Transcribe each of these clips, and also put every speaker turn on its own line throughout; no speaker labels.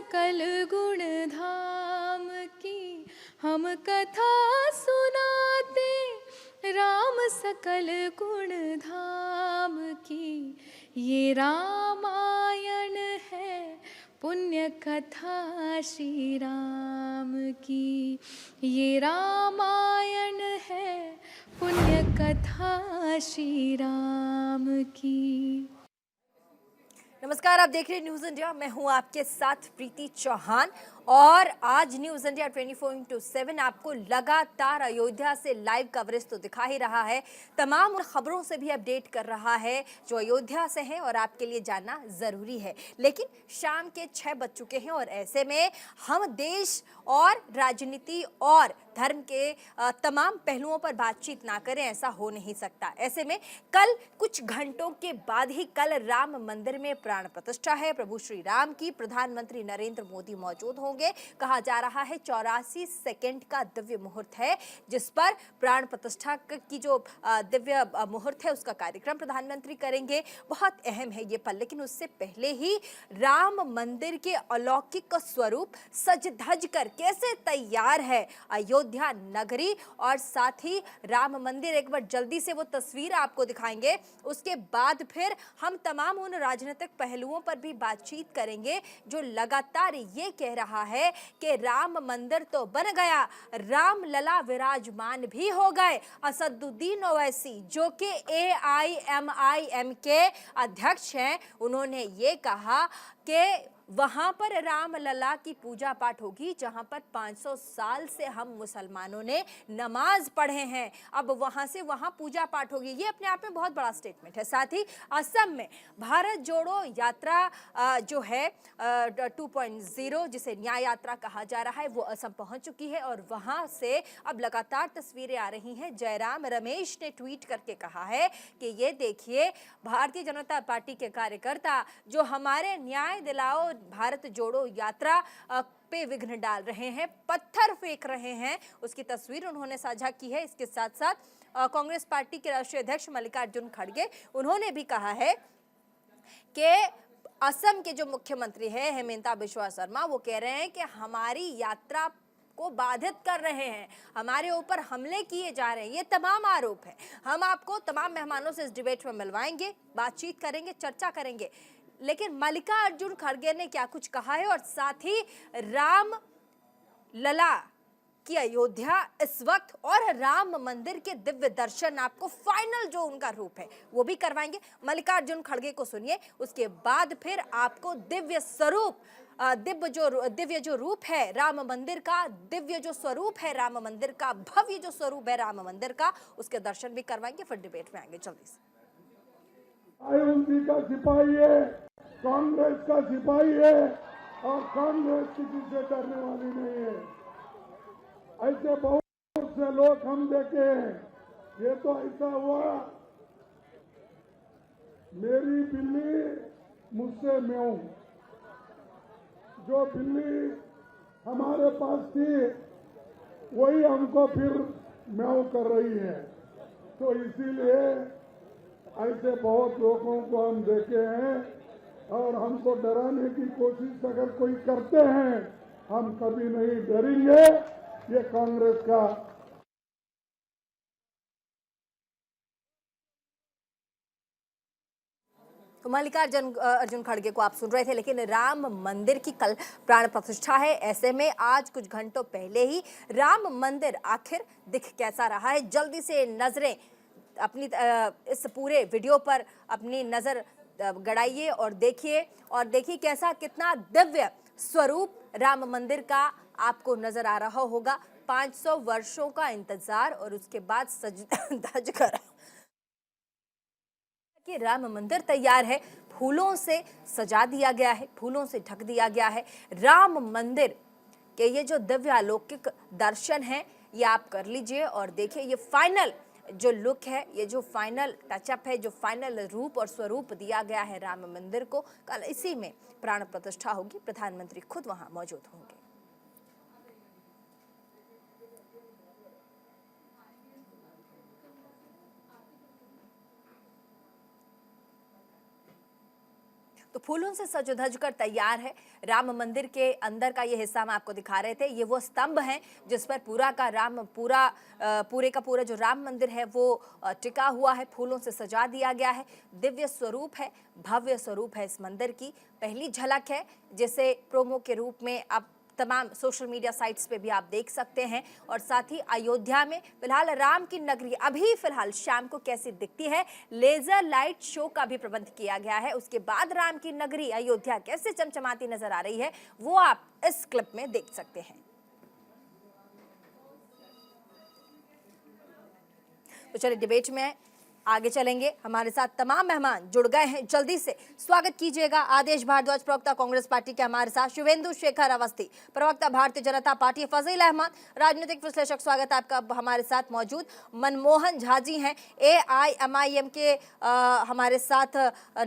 सकल गुण धाम की हम कथा सुनाते, राम सकल गुण धाम की ये रामायण है, पुण्य कथा श्री राम की ये रामायण है, पुण्य कथा श्री राम की।
नमस्कार, आप देख रहे हैं न्यूज़ इंडिया। मैं हूं आपके साथ प्रीति चौहान और आज न्यूज़ इंडिया 24/7 आपको लगातार अयोध्या से लाइव कवरेज तो दिखा ही रहा है, तमाम खबरों से भी अपडेट कर रहा है जो अयोध्या से हैं और आपके लिए जानना ज़रूरी है। लेकिन शाम के 6 बज चुके हैं और ऐसे में हम देश और राजनीति और धर्म के तमाम पहलुओं पर बातचीत ना करें, ऐसा हो नहीं सकता। ऐसे में कल कुछ घंटों के बाद ही कल राम मंदिर में प्राण प्रतिष्ठा है प्रभु श्री राम की। प्रधानमंत्री नरेंद्र मोदी मौजूद होंगे। कहा जा रहा है 84 सेकंड का दिव्य मुहूर्त है जिस पर प्राण प्रतिष्ठा की जो दिव्य मुहूर्त है उसका कार्यक्रम प्रधानमंत्री करेंगे। बहुत अहम है ये पल, लेकिन उससे पहले ही राम मंदिर के अलौकिक स्वरूप सज धज कर कैसे तैयार है अयोध्या नगरी, और साथ ही राम मंदिर एक बार जल्दी से वो तस्वीर आपको दिखाएंगे। उसके बाद फिर हम तमाम उन राजनीतिक पहलुओं पर भी बातचीत करेंगे जो लगातार ये कह रहा है कि राम मंदिर तो बन गया, राम लला विराजमान भी हो गए। असदुद्दीन ओवैसी जो कि AIMIM के अध्यक्ष हैं, उन्होंने ये कहा कि वहां पर राम लला की पूजा पाठ होगी जहां पर 500 साल से हम मुसलमानों ने नमाज पढ़े हैं, अब वहां से वहां पूजा पाठ होगी। ये अपने आप में बहुत बड़ा स्टेटमेंट है। साथ ही असम में भारत जोड़ो यात्रा जो है 2.0 जिसे न्याय यात्रा कहा जा रहा है वो असम पहुंच चुकी है और वहां से अब लगातार तस्वीरें आ रही हैं। जयराम रमेश ने ट्वीट करके कहा है कि ये देखिए भारतीय जनता पार्टी के कार्यकर्ता जो हमारे न्याय दिलाओ भारत जोड़ो यात्रा पे विघ्न डाल रहे हैं, पत्थर फेंक रहे हैं, उसकी तस्वीर उन्होंने साझा की है। इसके साथ साथ कांग्रेस पार्टी के राष्ट्रीय अध्यक्ष मल्लिकार्जुन खड़गे उन्होंने भी कहा है कि असम के जो मुख्यमंत्री हैं हेमंता बिश्वा शर्मा वो कह रहे हैं कि हमारी यात्रा को बाधित कर रहे हैं, हमारे ऊपर हमले किए जा रहे हैं। ये तमाम आरोप है। हम आपको तमाम मेहमानों से इस डिबेट में मिलवाएंगे, बातचीत करेंगे, चर्चा करेंगे। लेकिन मल्लिकार्जुन खड़गे ने क्या कुछ कहा है और साथ ही राम लला की अयोध्या इस वक्त और राम मंदिर के दिव्य दर्शन आपको फाइनल जो उनका रूप है वो भी करवाएंगे। मल्लिकार्जुन खड़गे को सुनिए, उसके बाद फिर आपको दिव्य स्वरूप दिव्य जो रूप है राम मंदिर का, दिव्य जो स्वरूप है राम मंदिर का, भव्य जो स्वरूप है राम मंदिर का, उसके दर्शन भी करवाएंगे। फिर डिबेट में आएंगे जल्दी से।
आयुषी का सिपाही है, कांग्रेस का सिपाही है और कांग्रेस किसी से डरने वाली नहीं है। ऐसे बहुत से लोग हम देखे हैं। ये तो ऐसा हुआ मेरी बिल्ली मुझसे म्याऊं, जो बिल्ली हमारे पास थी वही हमको फिर म्याऊं कर रही है। तो इसीलिए ऐसे बहुत लोगों को हम देखे हैं और हमको डराने की कोशिश अगर कोई करते हैं हम कभी नहीं डरेंगे। ये कांग्रेस का
तो मल्लिकार्जुन खड़गे को आप सुन रहे थे। लेकिन राम मंदिर की कल प्राण प्रतिष्ठा है, ऐसे में आज कुछ घंटों पहले ही राम मंदिर आखिर दिख कैसा रहा है, जल्दी से नजरें अपनी इस पूरे वीडियो पर अपनी नजर गड़ाइए और देखिए कैसा कितना दिव्य स्वरूप राम मंदिर का आपको नजर आ रहा होगा। 500 वर्षों का इंतजार और उसके बाद सज धज कर कि राम मंदिर तैयार है, फूलों से सजा दिया गया है, फूलों से ढक दिया गया है। राम मंदिर के ये जो दिव्य अलौकिक दर्शन है ये आप कर लीजिए और देखिए ये फाइनल जो लुक है, ये जो फाइनल टचअप है, जो फाइनल रूप और स्वरूप दिया गया है राम मंदिर को। कल इसी में प्राण प्रतिष्ठा होगी, प्रधानमंत्री खुद वहां मौजूद होंगे। तो फूलों से सज धज कर तैयार है। राम मंदिर के अंदर का ये हिस्सा हम आपको दिखा रहे थे। ये वो स्तंभ हैं जिस पर पूरे का पूरा जो राम मंदिर है वो टिका हुआ है, फूलों से सजा दिया गया है। दिव्य स्वरूप है, भव्य स्वरूप है इस मंदिर की। पहली झलक है जिसे प्रोमो के रूप में अब तमाम सोशल मीडिया साइट्स पे भी आप देख सकते हैं। और साथ ही अयोध्या में फिलहाल राम की नगरी अभी फिलहाल शाम को कैसी दिखती है, लेजर लाइट शो का भी प्रबंध किया गया है। उसके बाद राम की नगरी अयोध्या कैसे चमचमाती नजर आ रही है वो आप इस क्लिप में देख सकते हैं। तो चलिए डिबेट में आगे चलेंगे। हमारे साथ तमाम मेहमान जुड़ गए हैं, जल्दी से स्वागत कीजिएगा। आदेश भारद्वाज प्रवक्ता कांग्रेस पार्टी के हमारे साथ, शिवेंदु शेखर अवस्थी प्रवक्ता भारतीय जनता पार्टी, फजील अहमद राजनीतिक विश्लेषक, स्वागत आपका हमारे साथ मौजूद। मनमोहन झा जी हैं AIMIM के हमारे साथ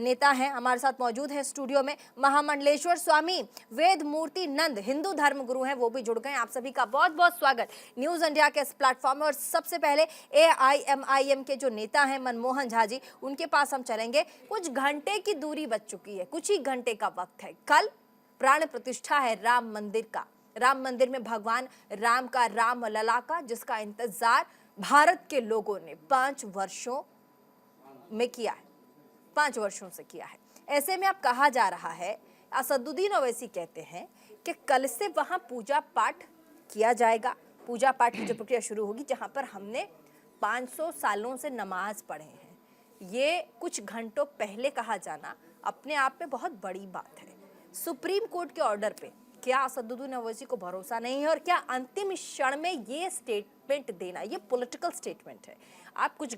नेता हैं, हमारे साथ मौजूद हैं स्टूडियो में। महामंडलेश्वर स्वामी वेद मूर्ति नंद हिंदू धर्म गुरु हैं, वो भी जुड़ गए। आप सभी का बहुत बहुत स्वागत न्यूज इंडिया के इस प्लेटफॉर्म में। और सबसे पहले AIMIM के जो नेता हैं मनमोहन झा जी, उनके पास हम चलेंगे। कुछ घंटे की दूरी बच चुकी है, कुछ ही घंटे का वक्त है। कल प्राण प्रतिष्ठा है राम मंदिर का। राम मंदिर में भगवान राम का, राम लला का, जिसका इंतजार भारत के लोगों ने 5 वर्षों में किया है, 5 वर्षों से किया है। ऐसे में अब कहा जा रहा है, असदुद्दीन ओवैसी कहते हैं कि कल से वहां पूजा पाठ किया जाएगा। पूजा पाठ की जो प्रक्रिया शुरू होगी, जहां पर हमने 500 सालों से नमाज पढ़े हैं। ये कुछ घंटों पहले कहा जाना अपने आप में बहुत बड़ी बात है। सुप्रीम कोर्ट के ऑर्डर पे क्या असदुद्दीन ओवैसी को भरोसा नहीं है? और क्या अंतिम क्षण में ये स्टेटमेंट देना, ये पॉलिटिकल स्टेटमेंट है? आप कुछ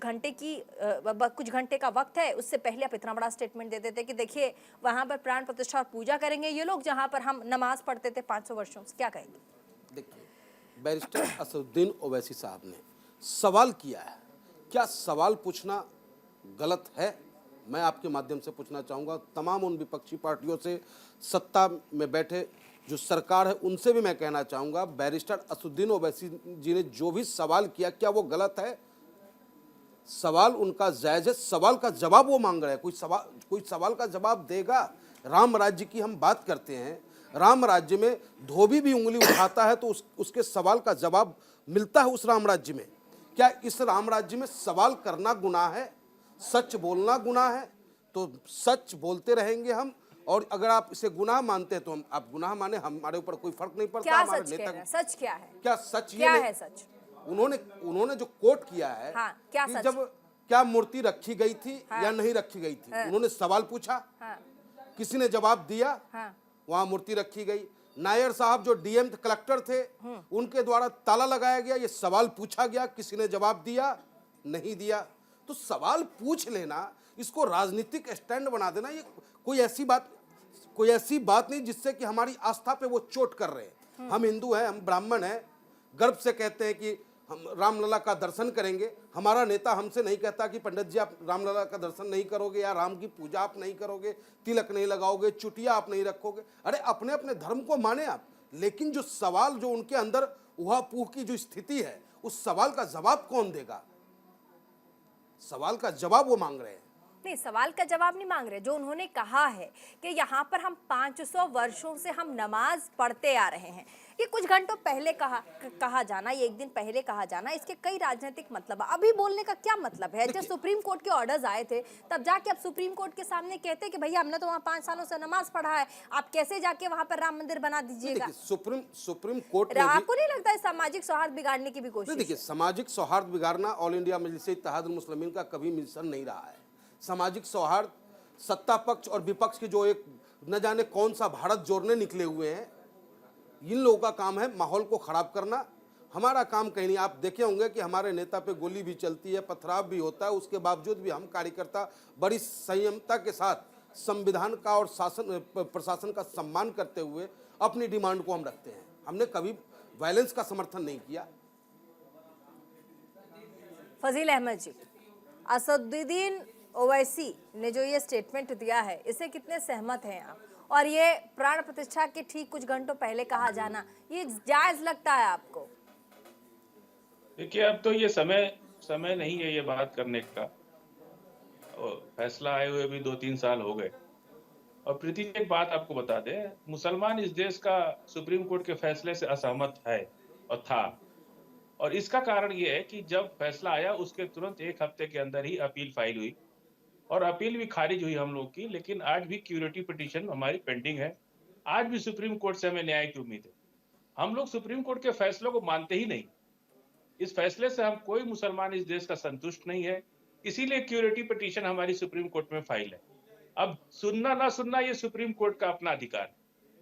घंटे का वक्त है, उससे पहले आप इतना बड़ा स्टेटमेंट दे देते कि देखिए वहां पर प्राण प्रतिष्ठा और पूजा करेंगे ये लोग, जहां पर हम नमाज पढ़ते थे 500 वर्षों से। क्या कहेंगे?
देखिए, बैरिस्टर असदुद्दीन ओवैसी साहब ने सवाल किया है। क्या सवाल पूछना गलत है? मैं आपके माध्यम से पूछना चाहूँगा। तमाम उन विपक्षी पार्टियों से, सत्ता में बैठे जो सरकार है, उनसे भी मैं कहना चाहूँगा, बैरिस्टर असदुद्दीन ओवैसी जी ने जो भी सवाल किया, क्या वो गलत है? सवाल उनका जायज़ है, सवाल का जवाब वो मांग रहे हैं। कोई सवाल का जवाब देगा। राम राज्य की हम बात करते हैं, राम राज्य में धोबी भी उंगली उठाता है तो उसके सवाल का जवाब मिलता है उस राम राज्य में। क्या इस राम राज्य में सवाल करना गुनाह है? सच बोलना गुनाह है? तो सच बोलते रहेंगे हम। और अगर आप इसे गुनाह मानते हैं तो आप गुनाह माने, हमारे ऊपर कोई फर्क नहीं पड़ता।
क्या
हमारे
सच
नेता
कह रहा है? सच क्या है?
क्या सच
क्या
ये
है सच?
उन्होंने जो कोट किया है,
हाँ, क्या
कि
सच?
जब क्या मूर्ति रखी गई थी
हाँ,
या नहीं रखी गई थी,
हाँ,
उन्होंने सवाल पूछा,
हाँ,
किसी ने जवाब दिया,
हाँ,
वहां मूर्ति रखी गई। नायर साहब जो DM कलेक्टर थे, उनके द्वारा ताला लगाया गया, ये सवाल पूछा गया, किसी ने जवाब दिया? नहीं दिया। तो सवाल पूछ लेना, इसको राजनीतिक स्टैंड बना देना, ये कोई ऐसी बात नहीं जिससे कि हमारी आस्था पे वो चोट कर रहे हैं। हम हिंदू हैं, हम ब्राह्मण हैं, गर्व से कहते हैं कि हम रामलला का दर्शन करेंगे। हमारा नेता हमसे नहीं कहता कि पंडित जी आप रामलला का दर्शन नहीं करोगे, या राम की पूजा आप नहीं करोगे, तिलक नहीं लगाओगे, चुटिया आप नहीं रखोगे। अरे अपने अपने धर्म को माने आप, लेकिन जो सवाल जो उनके अंदर उहापोह की जो स्थिति है, उस सवाल का जवाब कौन देगा? सवाल का जवाब वो मांग रहे हैं।
नहीं, सवाल का जवाब नहीं मांग रहे। जो उन्होंने कहा है कि यहाँ पर हम 500 वर्षों से हम नमाज पढ़ते आ रहे हैं, ये कुछ घंटों पहले कहा जाना, ये एक दिन पहले कहा जाना, इसके कई राजनीतिक मतलब है। अभी बोलने का क्या मतलब है? जब सुप्रीम कोर्ट के ऑर्डर्स आए थे तब जाके आप सुप्रीम कोर्ट के सामने कहते कि भैया हमने तो वहाँ 5 सालों से नमाज पढ़ा है, आप कैसे जाके वहाँ पर राम मंदिर बना दीजिएगा?
सुप्रीम कोर्ट ने
आपको नहीं लगता है सामाजिक सौहार्द बिगाड़ने की भी कोशिश?
देखिए, सामाजिक सौहार्द बिगाड़ना ऑल इंडिया मजलिस इत्तेहादुल मुस्लिमीन का कभी मिशन नहीं रहा है। सामाजिक सौहार्द, सत्ता पक्ष और विपक्ष के जो एक न जाने कौन सा भारत जोड़ने निकले हुए हैं, इन लोगों का काम है माहौल को खराब करना। हमारा काम कहीं नहीं। आप देखे होंगे कि हमारे नेता पे गोली भी चलती है, पथराव भी होता है, उसके बावजूद भी हम कार्यकर्ता बड़ी संयमता के साथ संविधान का और प्रशासन का सम्मान करते हुए अपनी डिमांड को हम रखते हैं। हमने कभी वायलेंस का समर्थन नहीं किया।
फजील अहमद जी, असदुद्दीन ओवैसी ने जो ये स्टेटमेंट दिया है, इससे कितने सहमत हैं आप? और ये प्राण प्रतिष्ठा के ठीक कुछ घंटों पहले कहा जाना, ये जायज लगता है आपको?
देखिए, अब तो ये समय नहीं है ये बात करने का। और फैसला आए हुए भी 2-3 साल हो गए, और प्रीति जी, एक बात आपको बता दें, मुसलमान इस देश का सुप्रीम कोर्ट के फैसले से असहमत है और था, और इसका कारण ये है कि जब फैसला आया उसके तुरंत एक हफ्ते के अंदर ही अपील फाइल हुई और अपील भी खारिज हुई हम लोग की, लेकिन आज भी क्यूरेटिव पिटीशन हमारी पेंडिंग है। आज भी सुप्रीम कोर्ट से हमें न्याय की उम्मीद है। हम लोग सुप्रीम कोर्ट के फैसलों को मानते ही नहीं। इस फैसले से हम कोई मुसलमान इस देश का संतुष्ट नहीं है, इसीलिए क्यूरेटिव पिटीशन हमारी सुप्रीम कोर्ट में फाइल है। अब सुनना ना सुनना ये सुप्रीम कोर्ट का अपना अधिकार है,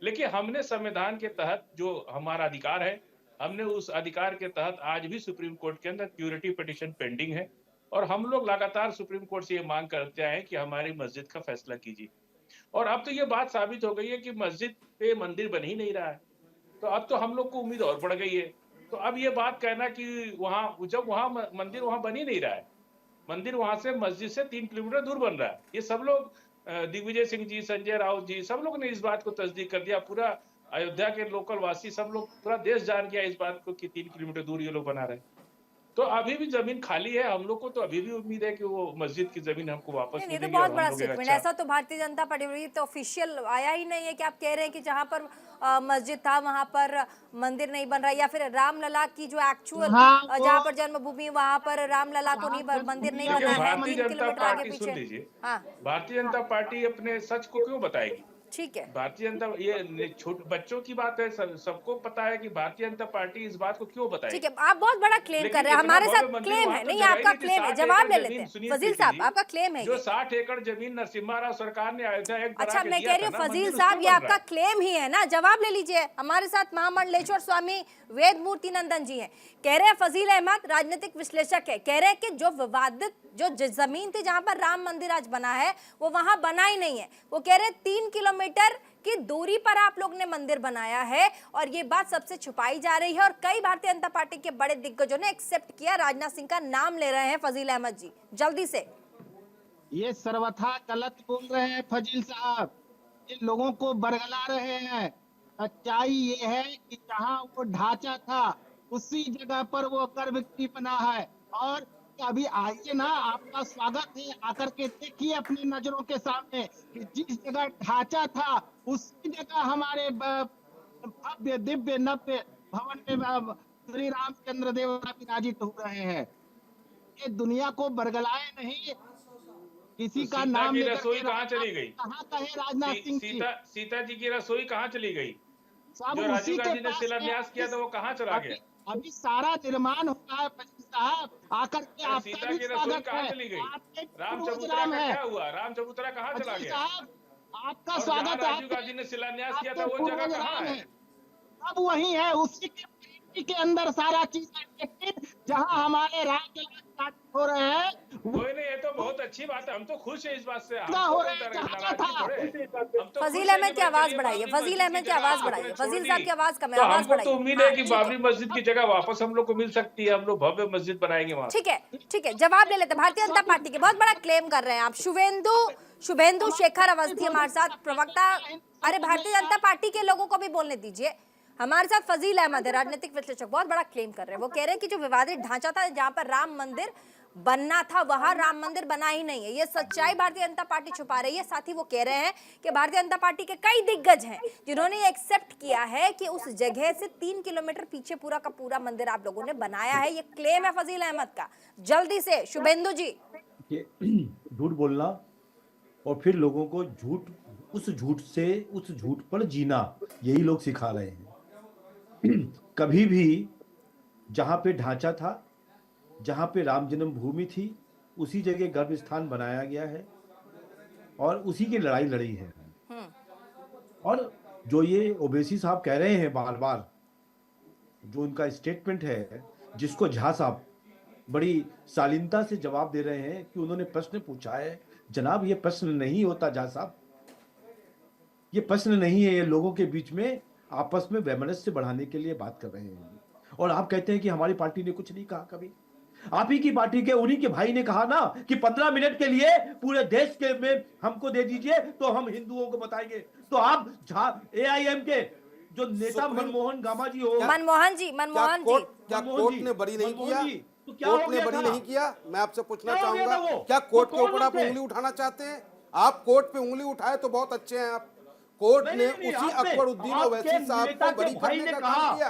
लेकिन हमने संविधान के तहत जो हमारा अधिकार है, हमने उस अधिकार के तहत आज भी सुप्रीम कोर्ट के अंदर क्यूरेटिव पिटीशन पेंडिंग है और हम लोग लगातार सुप्रीम कोर्ट से ये मांग करते आए कि हमारी मस्जिद का फैसला कीजिए। और अब तो ये बात साबित हो गई है कि मस्जिद पे मंदिर बन ही नहीं रहा है, तो अब तो हम लोग को उम्मीद और बढ़ गई है। तो अब ये बात कहना कि वहां जब वहां मंदिर वहां बन ही नहीं रहा है, मंदिर वहां से मस्जिद से 3 किलोमीटर दूर बन रहा है, ये सब लोग दिग्विजय सिंह जी, संजय राउत जी, सब लोग ने इस बात को तस्दीक कर दिया। पूरा अयोध्या के लोकल वासी, सब लोग, पूरा देश जान गया इस बात को कि 3 किलोमीटर दूर ये लोग बना रहे हैं। तो अभी भी जमीन खाली है, हम लोग को तो अभी भी उम्मीद है कि वो मस्जिद की जमीन हमको वापस
ये तो
मिलेगी।
बहुत
और
बड़ा
हम लोग एक
स्टेटमेंट।
अच्छा
ऐसा तो भारतीय जनता पार्टी तो ऑफिशियल आया ही नहीं है कि आप कह रहे हैं कि जहां पर मस्जिद था वहां पर मंदिर नहीं बन रहा, या फिर रामलला की जो एक्चुअल जहां पर जन्मभूमि वहां पर रामलला को नहीं मंदिर नहीं बना है,
भारतीय
3
जनता
किलोमीटर आगे
पार्टी, सुन
पीछे।
लीजिए,
हाँ
भारतीय जनता पार्टी अपने सच को क्यों बताएगी?
ठीक है,
भारतीय जनता, ये छोटे बच्चों की बात है, सबको पता है कि भारतीय जनता पार्टी इस बात को क्यों बताएगी।
ठीक है, आप बहुत बड़ा क्लेम कर रहे हैं, हमारे साथ क्लेम है नहीं, आपका क्लेम है, जवाब ले लेते हैं। फजील साहब, आपका क्लेम है
जो
ये।
60 एकड़ जमीन नरसिम्हा राव सरकार ने अयोध्या एक्ट
अच्छा,
बना
मैं
के
कह
दिया
रही हूँ
था ना,
फजील
मंदिर
साहब,
उसमें
ये
बन
आपका
रहा है।
क्लेम ही है ना, जवाब ले लीजिए। हमारे साथ महामंडलेश्वर स्वामी वेदमूर्ति नंदन जी हैं, कह रहे हैं फजील अहमद राजनीतिक विश्लेषक है, कह रहे हैं कि जो विवादित जो जमीन थी जहां पर राम मंदिर आज बना है वो वहां बना ही नहीं है। वो कह रहे हैं 3 किलोमीटर की दूरी पर आप लोग ने मंदिर बनाया है और ये बात सबसे छुपाई जा रही है। और कई भारतीय जनता पार्टी के बड़े दिग्गजों ने एक्सेप्ट किया, राजनाथ सिंह का नाम ले रहे हैं फजील अहमद जी, जल्दी से।
ये सर्वथा गलत बोल रहे हैं फजील साहब, ये लोगों को बरगला रहे हैं। सच्चाई ये है कि जहां वो ढांचा था उसी जगह पर वो गर्भगृह बना है। और अभी आइए ना, आपका स्वागत है, आकर के देखिए अपनी नजरों के सामने कि जिस जगह ढांचा था उसी जगह हमारे भव्य दिव्य नव्य भवन में श्री रामचंद्र देवता विराजित हो रहे हैं। ये दुनिया को बरगलाए नहीं, किसी का नाम
की
लेकर
रसोई
के
कहाँ चली गई?
कहाँ कहे राजनाथ सिंह जी?
सीता जी की रसोई कहाँ चली गई?
सब
जो
उसी
राजीव
के
गांधी ने
पास
शिलान्यास किया था वो कहाँ चला गया?
अभी सारा निर्माण हो रहा है फजील साहब, आकर के आपका
सीता
भी
की रसोई
स्वागत
कहाँ
है।
चली गई?
आपके
राम चबूतरा
प्रोग्राम
का
है
क्या हुआ? राम चबूतरा कहाँ चला
फजील
गया?
साहब, आपका
और
स्वागत
जहाँ
है।
राजीव गांधी ने शिलान्यास किया था
आपके
वो जगह कहाँ
प्रोग्राम
है?
अब वही है, उसी के अंदर सारा चीज है, जहाँ हमारे राम हो रहे हैं।
कोई नहीं, ये तो बहुत अच्छी बात है, हम तो खुश है इस बात से।
हो रहा है,
फजील अहमद की आवाज बढ़ाइए, फजील अहमद की आवाज बढ़ाइए, फजील साहब की आवाज कम है,
तो
आवाज
हमको तो
बढ़ाइए।
उम्मीद है कि बाबरी मस्जिद की जगह वापस हम लोग को मिल सकती है, हम लोग भव्य मस्जिद बनाएंगे वहाँ।
ठीक है, ठीक है, जवाब ले लेते हैं। भारतीय जनता पार्टी के बहुत बड़ा क्लेम कर रहे हैं आप। शुभेंदु शेखर अवस्थी हमारे साथ प्रवक्ता। अरे भारतीय जनता पार्टी के लोगों को भी बोलने दीजिए। हमारे साथ फजील अहमद है, राजनीतिक विश्लेषक, बहुत बड़ा क्लेम कर रहे हैं। वो कह रहे हैं कि जो विवादित ढांचा था जहां पर राम मंदिर बनना था वहां राम मंदिर बना ही नहीं है। ये सच्चाई भारतीय जनता पार्टी छुपा रही है। साथ ही वो कह रहे हैं कि भारतीय जनता पार्टी के कई दिग्गज हैं जिन्होंने ये एक्सेप्ट किया है कि उस जगह से 3 किलोमीटर पीछे पूरा का पूरा मंदिर आप लोगों ने बनाया है। ये क्लेम है फजील अहमद का। जल्दी से शुभेंदु जी।
झूठ बोलना और फिर लोगों को उस झूठ पर जीना, यही लोग सिखा रहे हैं। कभी भी जहां पे ढांचा था, जहां पे राम जन्मभूमि थी, उसी जगह गर्भ स्थान बनाया गया है और उसी की लड़ाई लड़ी है। और जो ये ओवैसी साहब कह रहे हैं बार बार, जो उनका स्टेटमेंट है, जिसको झा साहब बड़ी शालीनता से जवाब दे रहे हैं कि उन्होंने प्रश्न पूछा है। जनाब, ये प्रश्न नहीं होता झा साहब, ये प्रश्न नहीं है, ये लोगों के बीच में आपस में वैमनस्य बढ़ाने के लिए बात कर रहे हैं। और आप कहते हैं कि हमारी पार्टी ने कुछ नहीं कहा। कभी आप ही की पार्टी के उन्हीं के भाई ने कहा ना कि 15 मिनट के लिए पूरे देश के में हमको दे दीजिए तो हम हिंदुओं को बताएंगे। तो आप AIM के जो नेता मनमोहन गामा जी हो,
मनमोहन जी,
क्या कोर्ट ने बरी नहीं किया?
तो क्या
कोर्ट
हो
ने
गया
बरी
था?
नहीं किया? मैं आपसे पूछना
क्या हो गया
चाहूंगा,
था वो?
क्या कोर्ट
तो
के ऊपर
कौन
आप
थे?
उंगली उठाना चाहते हैं? आप कोर्ट पे उंगली उठाए तो बहुत अच्छे हैं आप। कोर्ट ने
नहीं,
उसी
आपने-
अकबरुद्दीन
आपके
ओवैसी साहब
नेता
को
के
बरी
भाई
करने
ने
का
कहा,
काम किया,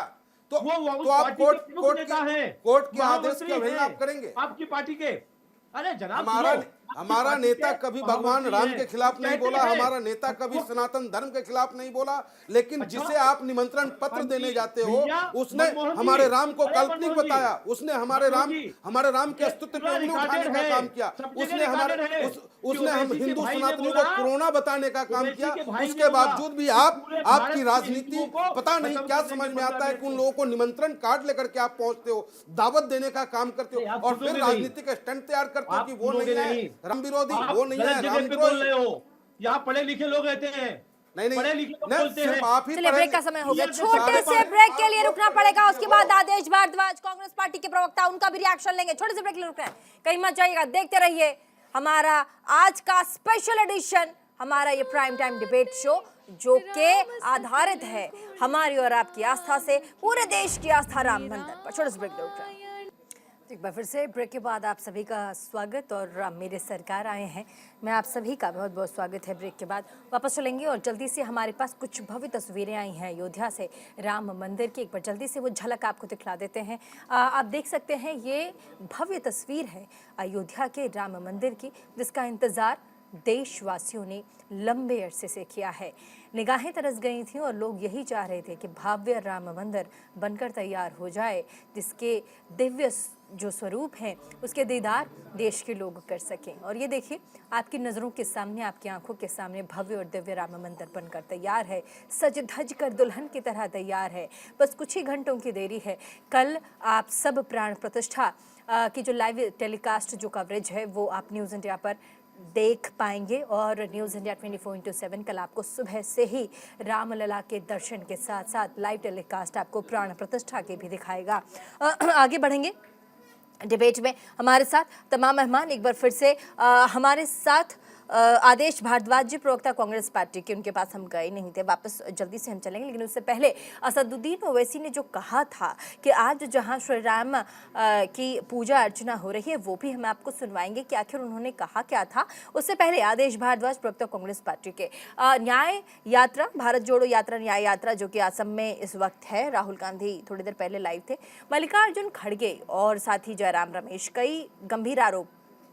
तो
वो उस
आप
पार्टी के प्रमुख नेता हैं,
कोर्ट के आदेश
महामंत्री
की अवहेलना
हैं
आप करेंगे?
आपकी पार्टी के। अरे जनाब
हमारा
सुनो, आपकी
हमारा
पार्टी
नेता
के
कभी भगवान
महामंत्री
राम
हैं,
के खिलाफ
वो
नहीं
कहते
बोला,
हैं,
हमारा नेता कभी
वो-
सनातन धर्म के खिलाफ नहीं बोला, लेकिन
अच्छा,
जिसे आप निमंत्रण पत्र देने जाते हो
भैया,
उसने
मनमोहन जी,
हमारे राम को
अरे
काल्पनिक
मनमोहन जी,
बताया, उसने हमारे
मनमोहन जी,
राम के
ये
अस्तित्व पे
पूरा
उंगली उठाने
रिकॉर्डेड
का
है,
काम किया,
सब जगह
उसने हमारे
रिकॉर्डेड है
उसने हम
कि
हिंदू
ओवैसी के भाई ने
सनातनियों को
बोला,
कोरोना बताने का काम
ओवैसी
किया।
के भाई ने
उसके
बोला
बावजूद भी
कि
आप
पूरे
आपकी
भारत के
राजनीति
हिंदुओं को
पता नहीं
खत्म
क्या
करने
समझ
के
में आता है
बदला
कि उन
में-
लोगों को निमंत्रण कार्ड लेकर के आप पहुंचते हो, दावत देने का काम करते
नहीं,
हो
आप
और फिर
सुनोगे नहीं।
राजनीतिक स्टंट तैयार करते हो
आप
कि वो
सुनोगे
नहीं है
नहीं।
राम विरोधी,
आप
वो नहीं
गलत
है
जगह
राम
पे बोल
विरोधी।
रहे हो, यहाँ पढ़े लिखे लोग रहते हैं,
नहीं
पढ़े लिखे लोग
नहीं,
बोलते हैं।
सिर्फ आप ही
चलिए
पढ़े
ब्रेक का समय हो गया,
ये जो
छोटे
सारे
से ब्रेक के लिए रुकना पड़ेगा। उसके बाद आदेश भारद्वाज कांग्रेस पार्टी के प्रवक्ता, उनका भी रिएक्शन लेंगे। छोटे से ब्रेक के लिए रुकना है, कहीं मत जाइएगा, देखते रहिए हमारा आज का स्पेशल एडिशन, हमारा ये प्राइम टाइम डिबेट शो जो के आधारित है हमारी और आपकी आस्था से, पूरे देश की आस्था राम मंदिर पर। छोटे से ब्रेक रुक रहा है। एक बार फिर से ब्रेक के बाद आप सभी का स्वागत, और मेरे सरकार आए हैं, मैं आप सभी का बहुत बहुत स्वागत है। ब्रेक के बाद वापस चलेंगे और जल्दी से हमारे पास कुछ भव्य तस्वीरें आई हैं अयोध्या से राम मंदिर की, एक बार जल्दी से वो झलक आपको दिखला देते हैं। आप देख सकते हैं ये भव्य तस्वीर है अयोध्या के राम मंदिर की, जिसका इंतज़ार देशवासियों ने लंबे अरसे से किया है। निगाहें तरस गई थीं और लोग यही चाह रहे थे कि भव्य राम मंदिर बनकर तैयार हो जाए, जिसके दिव्य जो स्वरूप हैं उसके दीदार देश के लोग कर सकें। और ये देखिए आपकी नज़रों के सामने, आपकी आंखों के सामने भव्य और दिव्य राम मंदिर बनकर तैयार है, सज धज कर दुल्हन की तरह तैयार है। बस कुछ ही घंटों की देरी है, कल आप सब प्राण प्रतिष्ठा की जो लाइव टेलीकास्ट जो कवरेज है वो आप न्यूज़ इंडिया पर देख पाएंगे। और न्यूज़ इंडिया 24/7 कल आपको सुबह से ही रामलला के दर्शन के साथ साथ लाइव टेलीकास्ट आपको प्राण प्रतिष्ठा के भी दिखाएगा। आगे बढ़ेंगे डिबेट में, हमारे साथ तमाम मेहमान एक बार फिर से हमारे साथ आदेश भारद्वाज जी, प्रवक्ता कांग्रेस पार्टी के, उनके पास हम गए नहीं थे, वापस जल्दी से हम चलेंगे, लेकिन उससे पहले असदुद्दीन ओवैसी ने जो कहा था कि आज जहां श्री राम की पूजा अर्चना हो रही है वो भी हम आपको सुनवाएंगे कि आखिर उन्होंने कहा क्या था। उससे पहले आदेश भारद्वाज, प्रवक्ता कांग्रेस पार्टी के, न्याय यात्रा, भारत जोड़ो यात्रा, न्याय यात्रा जो कि असम में इस वक्त है, राहुल गांधी थोड़ी देर पहले लाइव थे, मल्लिकार्जुन खड़गे और साथ ही जयराम रमेश कई गंभीर आरोप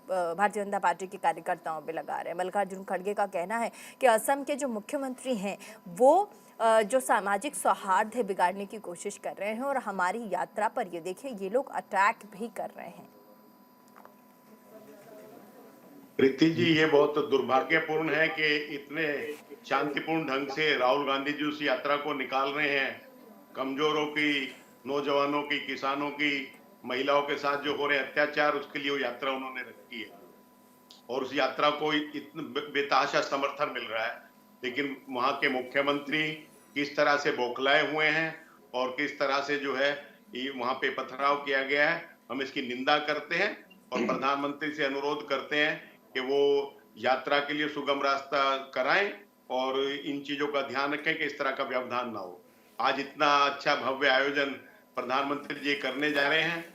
भारतीय जनता पार्टी के कार्यकर्ताओं पे लगा रहे हैं। मल्लिकार्जुन खड़गे का कहना है कि असम के जो मुख्यमंत्री हैं वो जो सामाजिक सौहार्द है बिगाड़ने की कोशिश कर रहे हैं, और हमारी यात्रा पर ये देखिए ये लोग अटैक भी कर रहे हैं।
प्रीति जी, ये बहुत दुर्भाग्यपूर्ण है कि इतने शांतिपूर्ण ढंग से राहुल गांधी जी उस यात्रा को निकाल रहे हैं। कमजोरों की, नौजवानों की, किसानों की, महिलाओं के साथ जो हो रहे अत्याचार, उसके लिए वो यात्रा उन्होंने रखी है और उस यात्रा को इतना बेतहाशा समर्थन मिल रहा है। लेकिन वहां के मुख्यमंत्री किस तरह से बौखलाए हुए हैं और किस तरह से जो है वहां पे पथराव किया गया है, हम इसकी निंदा करते हैं और प्रधानमंत्री से अनुरोध करते हैं कि वो यात्रा के लिए सुगम रास्ता कराएं और इन चीजों का ध्यान रखें कि इस तरह का व्यवधान ना हो। आज इतना अच्छा भव्य आयोजन प्रधानमंत्री जी करने जा रहे हैं,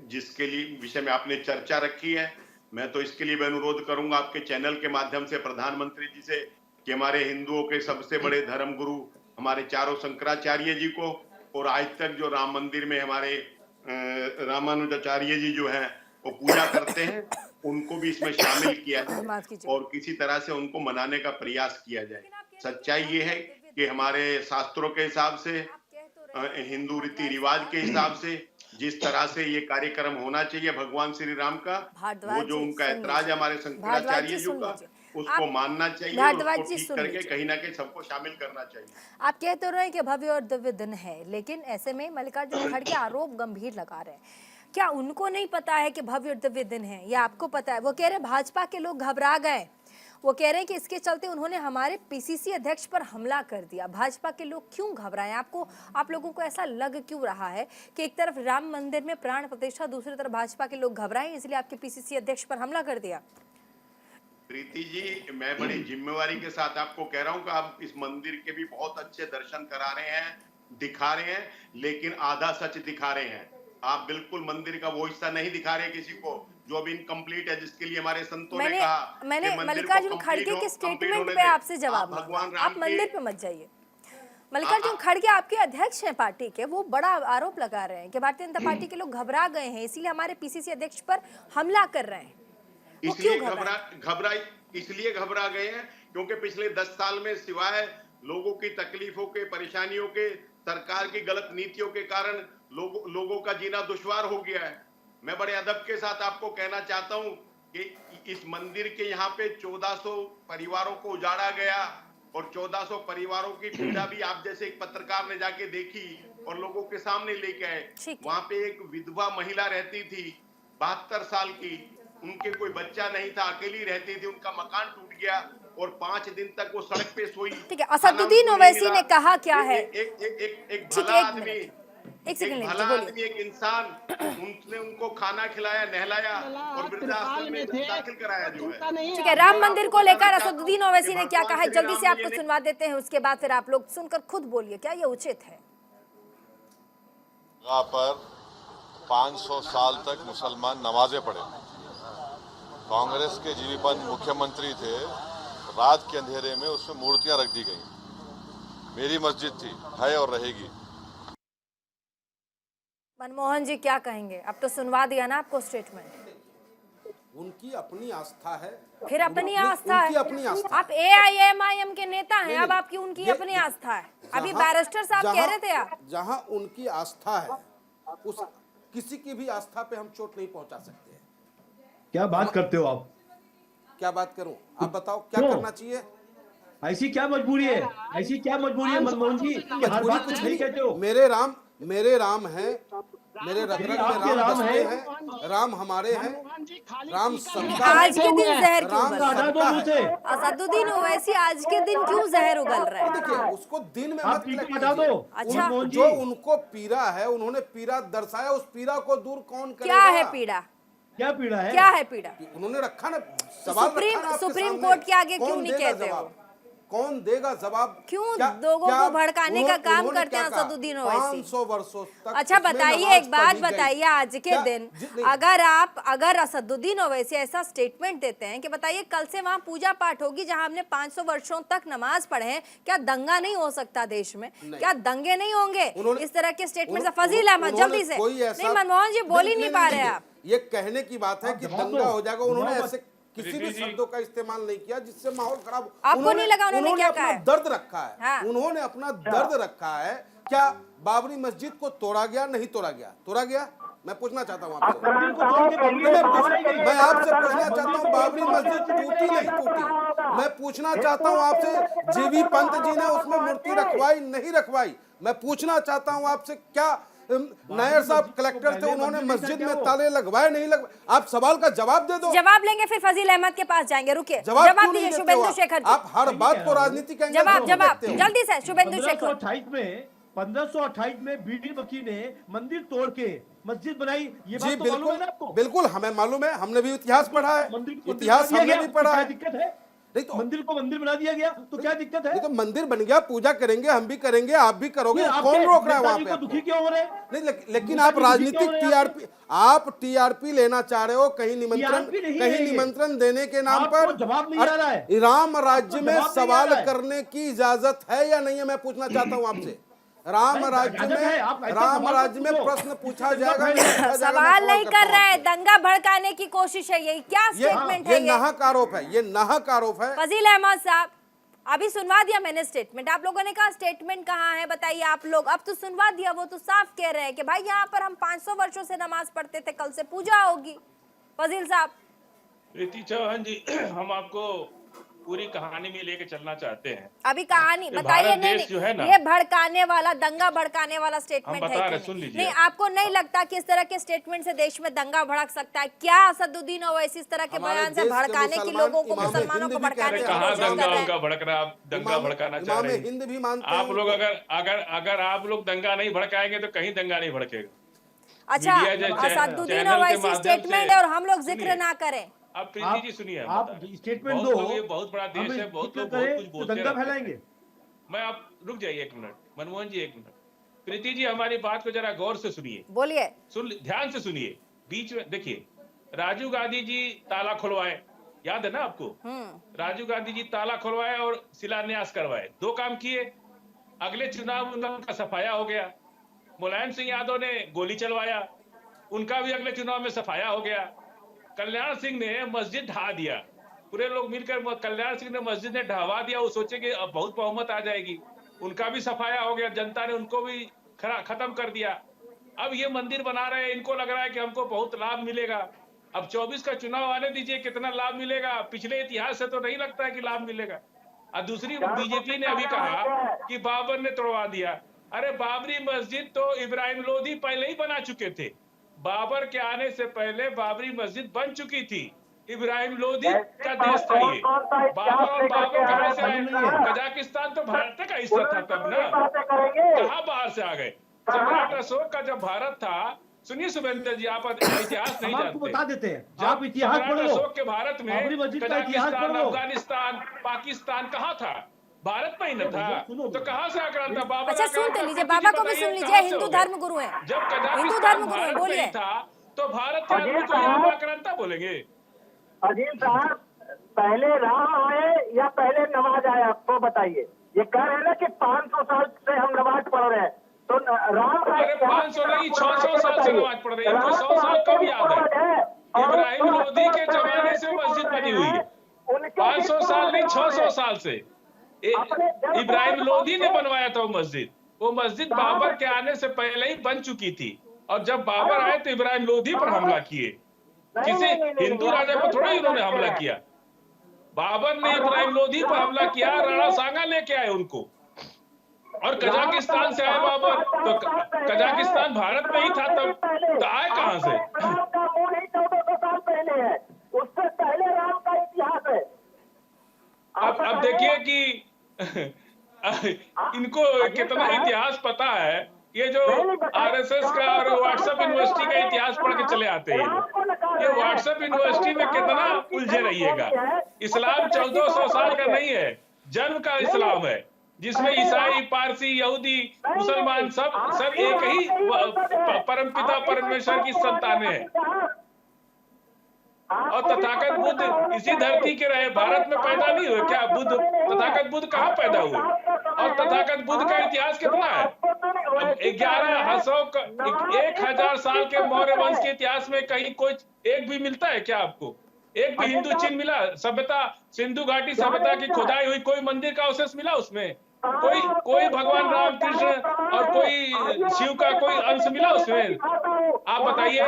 जिसके लिए विषय में आपने चर्चा रखी है, मैं तो इसके लिए भी अनुरोध करूंगा आपके चैनल के माध्यम से प्रधानमंत्री जी से कि हमारे हिंदुओं के सबसे बड़े धर्म गुरु हमारे चारों शंकराचार्य जी को, और आज तक जो राम मंदिर में हमारे रामानुजाचार्य जी जो हैं वो पूजा करते हैं, उनको भी इसमें शामिल किया जाए और किसी तरह से उनको मनाने का प्रयास किया जाए। सच्चाई ये है कि हमारे शास्त्रों के हिसाब से, हिंदू रीति रिवाज के हिसाब से जिस तरह से ये कार्यक्रम होना चाहिए भगवान श्री राम का, वो जो उनका ऐतराज है हमारे शंकराचार्य जी का, उसको मानना चाहिए और उसको ठीक करके कहीं ना कहीं सबको शामिल करना चाहिए।
आप कह तो रहे हैं कि भव्य और दिव्य दिन है, लेकिन ऐसे में मल्लिकार्जुन खड़गे आरोप गंभीर लगा रहे हैं। क्या उनको नहीं पता है कि भव्य और दिव्य दिन है, या आपको पता है? वो कह रहे भाजपा के लोग घबरा गए, वो कह रहे हैं कि इसके चलते उन्होंने हमारे पीसीसी अध्यक्ष पर हमला कर दिया। भाजपा के लोग क्यों घबराए? आप लोगों को ऐसा लग क्यों रहा है कि एक तरफ राम मंदिर में प्राण प्रतिष्ठा, दूसरी तरफ भाजपा के लोग घबराए, इसलिए आपके पीसीसी अध्यक्ष पर हमला कर दिया?
प्रीति जी, मैं बड़ी जिम्मेवारी के साथ आपको कह रहा हूं कि आप इस मंदिर के भी बहुत अच्छे दर्शन करा रहे हैं, दिखा रहे हैं, लेकिन आधा सच दिखा रहे हैं। आप बिल्कुल मंदिर का वो हिस्सा नहीं दिखा रहे किसी को जो अब इनकम्प्लीट है, जिसके लिए हमारे संतों ने
मैंने
कहा
मैंने
कि मंदिर को
मल्लिकार्जुन
complete
खड़गे के
complete
स्टेटमेंट
होने
पे
दें।
आपसे जवाब
आप भगवान
मांगा।
राम
आप मंदिर
के
पे मत जाइए। मल्लिकार्जुन खड़गे आपके अध्यक्ष हैं पार्टी के, वो बड़ा आरोप लगा रहे हैं कि भारतीय जनता पार्टी के लोग घबरा गए हैं, इसीलिए हमारे पीसीसी अध्यक्ष पर हमला कर रहे हैं। वो क्यों
इसलिए इसलिए घबरा गए हैं क्योंकि पिछले 10 साल में सिवाय लोगों की तकलीफों के, परेशानियों के, सरकार की गलत नीतियों के कारण लोगों का जीना दुश्वार हो गया है। मैं बड़े अदब के साथ आपको कहना चाहता हूं कि इस मंदिर के यहाँ पे 1400 परिवारों को उजाड़ा गया और 1400 परिवारों की पीड़ा भी आप जैसे एक पत्रकार ने जाके देखी और लोगों के सामने लेके आए। वहां पे एक विधवा महिला रहती थी 72 साल की, उनके कोई बच्चा नहीं था, अकेली रहती थी, उनका मकान टूट गया और 5 दिन तक वो सड़क पे सोई।
ठीक है, असदुद्दीन ओवैसी ने कहा क्या है?
एक भला आदमी,
एक सेकंड
भला आदमी, एक इंसान, उसने उनको खाना खिलाया, नहलाया और वृद्धाश्रम में दाखिल कराया जो है।
ठीक है, राम मंदिर को लेकर असदुद्दीन ओवैसी ने क्या कहा है, जल्दी से आपको सुनवा देते हैं, उसके बाद फिर आप लोग सुनकर खुद बोलिए क्या ये उचित है।
जगह पर 500 साल तक मुसलमान नमाजें पढ़े। कांग्रेस के जीवन मुख्यमंत्री थे, रात के अंधेरे में उसमें मूर्तियां रख दी गई। मेरी मस्जिद थी, है और रहेगी।
मनमोहन जी क्या कहेंगे? अब तो सुनवा दिया ना आपको स्टेटमेंट।
उनकी अपनी आस्था है,
फिर अपनी आस्था है।
अपनी आस्था।
आप AIMIM के नेता हैं, अब आपकी उनकी अपनी आस्था है। अभी बैरिस्टर साहब कह रहे थे आप,
जहां उनकी आस्था है उस किसी की भी आस्था पे हम चोट नहीं पहुंचा सकते हैं।
क्या बात करते हो आप?
क्या बात करूं? आप बताओ क्या करना चाहिए?
ऐसी क्या मजबूरी है? ऐसी क्या मजबूरी है मनमोहन जी कि हर बात कुछ नहीं कहते हो?
मेरे राम है, मेरे रग रग में राम बसते हैं, राम हमारे हैं, राम सबका।
आज के दिन जहर क्यों
राम
उगल रहा
सबका है।
है? असदुद्दीन ओवैसी आज के दिन क्यों जहर उगल रहा है?
देखिए उसको दिन में
आप
मत
ठीक
कीजिए।
बता दो।
अच्छा,
जो उनको पीड़ा है, उन्होंने पीड़ा दर्शाया, उस पीड़ा को दूर कौन करेगा?
क्या है पीड़ा?
क्या पीड़ा है?
क्या है पीड़ा?
उन्होंने रखा ना सवाल,
सुप्रीम कोर्ट के आगे क्यों नहीं कहते हो?
कौन देगा जवाब?
क्यों लोगों को भड़काने का काम करते हैं असदुद्दीन ओवैसी?
500 वर्षों तक।
अच्छा बताइए, एक बात बताइए, आज के दिन अगर असदुद्दीन ओवैसी ऐसा स्टेटमेंट देते हैं कि बताइए कल से वहाँ पूजा पाठ होगी जहाँ हमने 500 वर्षों तक नमाज पढ़े हैं, क्या दंगा नहीं हो सकता देश में? क्या दंगे नहीं होंगे? इस तरह के स्टेटमेंट से फजील अहमद जल्दी से। नहीं मनमोहन जी बोल ही नहीं पा रहे आप।
ये कहने की बात है कि दंगा हो जाएगा, उन्होंने ऐसे किसी भी शब्दों का इस्तेमाल नहीं किया जिससे माहौल खराब हो।
आपको नहीं लगा उन्होंने क्या कहा है?
दर्द रखा है।
हाँ।
उन्होंने अपना दर्द रखा है। क्या बाबरी मस्जिद को तोड़ा गया? नहीं तोड़ा गया। तोड़ा गया? मैं पूछना चाहता हूँ आपसे। मैं आपसे पूछना चाहता हूँ, बाबरी मस्जिद टूटी नहीं टूटी? मैं पूछना चाहता हूँ आपसे, जीवी पंत जी ने उसमें मूर्ति रखवाई नहीं रखवाई? मैं पूछना चाहता हूँ आपसे, क्या नायर साहब कलेक्टर थे, उन्होंने मस्जिद में ताले लगवाए नहीं लगवाए? आप सवाल का जवाब दे दो।
जवाब लेंगे फिर फजील अहमद के पास जाएंगे। रुकिए, जवाब दीजिए शुभेंदु शेखर जी।
आप हर बात को राजनीति कहेंगे।
जवाब जल्दी से शुभेंदु शेखर।
1528 में बीडी बकी ने मंदिर तोड़ के मस्जिद बनाई, ये बात तो मालूम है ना आपको?
बिल्कुल हमें मालूम है, हमने भी इतिहास पढ़ा है। इतिहास हमने भी पढ़ा है।
दिक्कत है?
नहीं तो
मंदिर को मंदिर बना दिया गया तो क्या दिक्कत है?
तो मंदिर बन गया, पूजा करेंगे, हम भी करेंगे, आप भी करोगे, कौन रोक रहा है वहाँ पे?
दुखी क्यों हो रहे?
नहीं लेकिन आप राजनीतिक टीआरपी लेना चाह रहे हो, कहीं निमंत्रण देने के नाम पर।
जवाब नहीं आ रहा है।
राम राज्य में सवाल करने की इजाजत है या नहीं है, मैं पूछना चाहता हूँ आपसे। राम राज्य में प्रश्न पूछा जाएगा।
सवाल नहीं कर रहे हैं, दंगा भड़काने की कोशिश है, यही क्या स्टेटमेंट है?
ये नाहक आरोप है, ये नाहक आरोप है।
फजील अहमद साहब अभी सुनवा दिया मैंने स्टेटमेंट, आप लोगों ने कहा स्टेटमेंट कहाँ है बताइए आप लोग। अब तो सुनवा दिया, वो तो साफ कह रहे हैं कि भाई यहाँ पर हम 500 वर्षों से नमाज पढ़ते थे, कल से पूजा होगी। फजील साहब।
प्रीति चौहान जी, हम आपको पूरी कहानी में लेके चलना चाहते हैं।
अभी कहानी बताइए। नहीं, ये भड़काने वाला, दंगा भड़काने वाला स्टेटमेंट है।
सुन लीजिए।
नहीं, आपको नहीं लगता कि इस तरह के स्टेटमेंट से देश में दंगा भड़क सकता है? क्या असदुद्दीन ओवैसी इस तरह के बयान से भड़काने की, लोगों को, मुसलमानों को भड़काने की कोशिश कर रहे हैं?
भड़क रहा, आप दंगा भड़काना चाह रहे हैं।
हिंद भी मानते हैं
आप लोग अगर आप लोग दंगा नहीं भड़काएंगे तो कहीं दंगा नहीं भड़केगा।
अच्छा, असदुद्दीन ओवैसी स्टेटमेंट है और हम लोग जिक्र ना करें।
अब प्रीति जी सुनिए,
आप स्टेटमेंट दो।
ये बहुत बड़ा देश है, बहुत लोग बहुत कुछ बोलते
फैलाएंगे।
मैं आप रुक जाइए एक मिनट, मनमोहन जी एक मिनट। प्रीति जी हमारी बात को जरा गौर से सुनिए।
बोलिए।
ध्यान से सुनिए। बीच में देखिए, राजीव गांधी जी ताला खुलवाए, याद है ना आपको? राजीव गांधी जी ताला खुलवाए और शिलान्यास करवाए, 2 काम किए। अगले चुनाव में उनका सफाया हो गया। मुलायम सिंह यादव ने गोली चलवाया, उनका भी अगले चुनाव में सफाया हो गया। कल्याण सिंह ने मस्जिद ढहा दिया, पूरे लोग मिलकर कल्याण सिंह ने मस्जिद ने ढहवा दिया, वो सोचे कि अब बहुत बहुमत आ जाएगी, उनका भी सफाया हो गया, जनता ने उनको भी खत्म कर दिया। अब ये मंदिर बना रहे हैं, इनको लग रहा है कि हमको बहुत लाभ मिलेगा। अब 24 का चुनाव आने दीजिए, कितना लाभ मिलेगा, पिछले इतिहास से तो नहीं लगता है कि लाभ मिलेगा। और दूसरी बीजेपी ने अभी कहा कि बाबर ने तोड़वा दिया। अरे बाबरी मस्जिद तो इब्राहिम लोधी पहले ही बना चुके थे, बाबर के आने से पहले बाबरी मस्जिद बन चुकी थी। इब्राहिम लोधी का देश था ये। बाबर कहां से आए? कजाकिस्तान तो भारत का हिस्सा था तब ना, कहां बाहर से आ गए? सम्राट अशोक का जब भारत था, सुनिए शुभेंद्र जी, आप इतिहास नहीं जानते,
बता देते हैं, आप इतिहास
सम्राट
पढ़ लो।
अशोक के भारत में कजाकिस्तान, अफगानिस्तान, पाकिस्तान कहाँ था? भारत में ही न था, तो कहाँ से आक्रांता? बाबर
अच्छा सुन तो लीजिए, बाबा को भी सुन लीजिए, हिंदू धर्म गुरु हैं,
जब
हिंदू धर्म गुरु हैं,
भारत में
बोलिए।
ही था तो भारत के आदमी को यहाँ आक्रांता बोलेंगे?
अजीम साहब, पहले राम आए या पहले नमाज आए, आपको बताइए। ये कह रहे हैं ना कि 500 साल से हम नमाज पढ़ रहे हैं, तो राम का
500 नहीं 600 साल से नमाज पढ़ रहे हैं, इनको 100 साल कम याद है। इब्राहिम लोधी के जमाने से मस्जिद बनी हुई है, 500 साल नहीं 600 साल से। इब्राहिम लोधी ने बनवाया था वो मस्जिद बाबर के आने से पहले ही बन चुकी थी, और जब बाबर आए तो इब्राहिम लोधी पर हमला किए, किसी हिंदू राजा पर थोड़ा ही उन्होंने हमला किया। बाबर ने इब्राहिम लोधी पर हमला किया, राणा सांगा लेके आए उनको, और कजाकिस्तान से आए बाबर, तो कजाकिस्तान भारत में ही था तब, तो आए कहां से?
राम का मूल ही 1400 साल पहले है, उससे पहले राम का इतिहास है।
अब देखिए कि इनको कितना इतिहास पता है। ये जो आरएसएस का और व्हाट्सएप यूनिवर्सिटी का इतिहास पढ़ के चले आते हैं ये व्हाट्सएप यूनिवर्सिटी में कितना उलझे रहिएगा। इस्लाम 1400 साल का नहीं है, जन्म का इस्लाम है, जिसमें ईसाई, पारसी, यहूदी, मुसलमान सब एक ही परमपिता परमेश्वर की संतानें हैं। और तथागत बुद्ध इसी धरती के रहे, भारत में पैदा नहीं हुए क्या बुद्ध? तथागत बुद्ध कहाँ पैदा हुए? और तथागत बुद्ध का इतिहास कितना है? 1000 साल के मौर्य वंश के इतिहास में कहीं कोई एक भी मिलता है क्या आपको? एक भी हिंदू चिन्ह मिला? सभ्यता, सिंधु घाटी सभ्यता की खुदाई हुई कोई मंदिर का अवशेष मिला उसमें? कोई भगवान राम कृष्ण और कोई शिव का कोई अंश मिला उसमें? आप बताइए।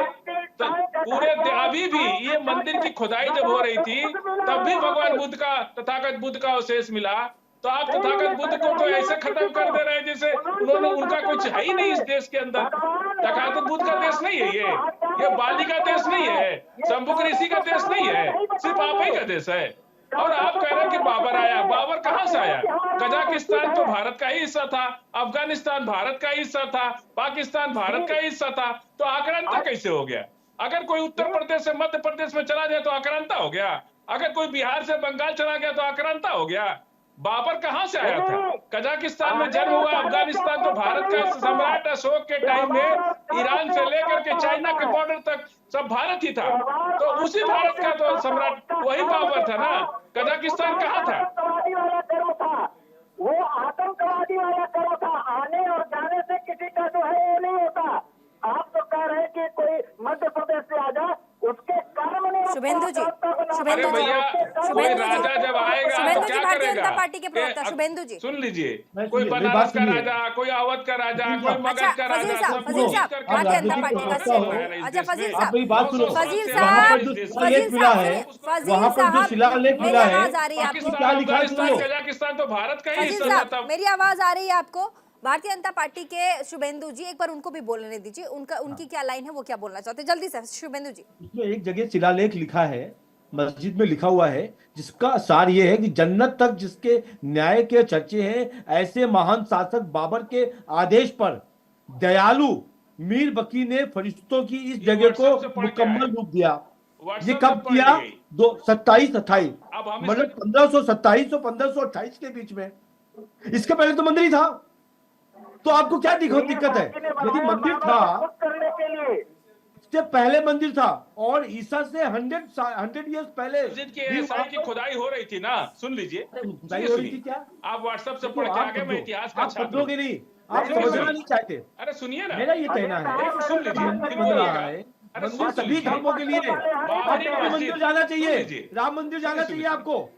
पूरे अभी भी ये मंदिर की खुदाई जब हो रही थी तब भी भगवान बुद्ध का, तथागत बुद्ध का अवशेष मिला। तो आप तथागत बुद्ध को तो ऐसे खत्म कर दे रहे हैं जैसे उनका कुछ है ही नहीं इस देश के अंदर। तथागत बुद्ध का देश नहीं है ये बाली का देश नहीं है, शंभुक ऋषि का देश नहीं है, सिर्फ आप ही का देश है। और आप कह रहे हैं कि बाबर आया, बाबर कहां से आया? कजाकिस्तान तो भारत का ही हिस्सा था, अफगानिस्तान भारत का हिस्सा था, पाकिस्तान भारत का हिस्सा था, तो आक्रांता कैसे हो गया? अगर कोई उत्तर प्रदेश से मध्य प्रदेश में चला जाए तो आक्रांता हो गया, अगर कोई बिहार से बंगाल चला गया तो आक्रांता हो गया। बाबर कहां से आया था? कजाकिस्तान में जन्म हुआ, अफगानिस्तान तो भारत का, सम्राट अशोक के टाइम में ईरान से लेकर के चाइना के बॉर्डर तक सब भारत ही था, तो उसी भारत का तो सम्राट वही बाबर था ना। कजाकिस्तान कहाँ था?
वो आतंकवादी वाला कर्म था, आने और जाने से किसी का जो है वो नहीं होता। आप तो कह रहे हैं कि कोई मध्य प्रदेश से आ जाए, उसके कर्म नहीं।
शुभेंदु जी,
शुभेंदु राजा जब आएगा तो क्या
भारतीय
करेगा?
जनता पार्टी के प्रवक्ता शुभेंदु जी,
सुन लीजिए, कोई बनारस का राजा, कोई अवध का राजा, कोई मगध का राजा,
फजील साहब भारतीय जनता पार्टी का सीएम। अच्छा फजील साहब, फजील साहब मेरी आवाज आ रही है आपको?
कजाकिस्तान तो भारत का ही
फजील
हिस्सा
साहब
था।
मेरी आवाज आ रही है आपको? भारतीय जनता पार्टी के शुभेंदु जी, एक बार उनको भी बोलने दीजिए, उनकी क्या लाइन है, वो क्या बोलना चाहते हैं, जल्दी से शुभेंदु जी।
इसमें एक जगह शिलालेख लिखा है, मस्जिद में लिखा हुआ है, जिसका सार ये है कि जन्नत तक जिसके न्याय के चर्चे हैं, ऐसे महान शासक बाबर के आदेश पर दयालु मीर बकी ने फरिश्तों की इस जगह को मुकम्मल रूप दिया। ये कब किया? 27-28, मतलब 1527 और 1528 के बीच में। इसके पहले तो मंदिर ही था, तो आपको क्या दिक्कत है? यदि मंदिर था, उससे पहले मंदिर था और ईसा से 100 ईयर्स पहले
मस्जिद की एएसआई की खुदाई हो रही थी ना, सुन लीजिए।
खुदाई हो रही थी क्या?
आप व्हाट्सएप से पढ़ के आगे, मैं इतिहास का
आप
छात्र
समझोगे
हूं।
नहीं, आप समझना नहीं चाहते।
अरे सुनिए ना,
मेरा ये कहना है
एक सुन लीजिए,
मंदिर
फिर
बन
बोलिएगा।
रहा है,
अरे
मंदिर
सुन
सभी
लीजिए।
धर्मों के लिए है।
बाबरी
आपको भी
मस्जिद,
मंदिर जाना
सुन
चाहिए,
लीजिए।
राम मंदिर जाना चाहिए आपको।
अरे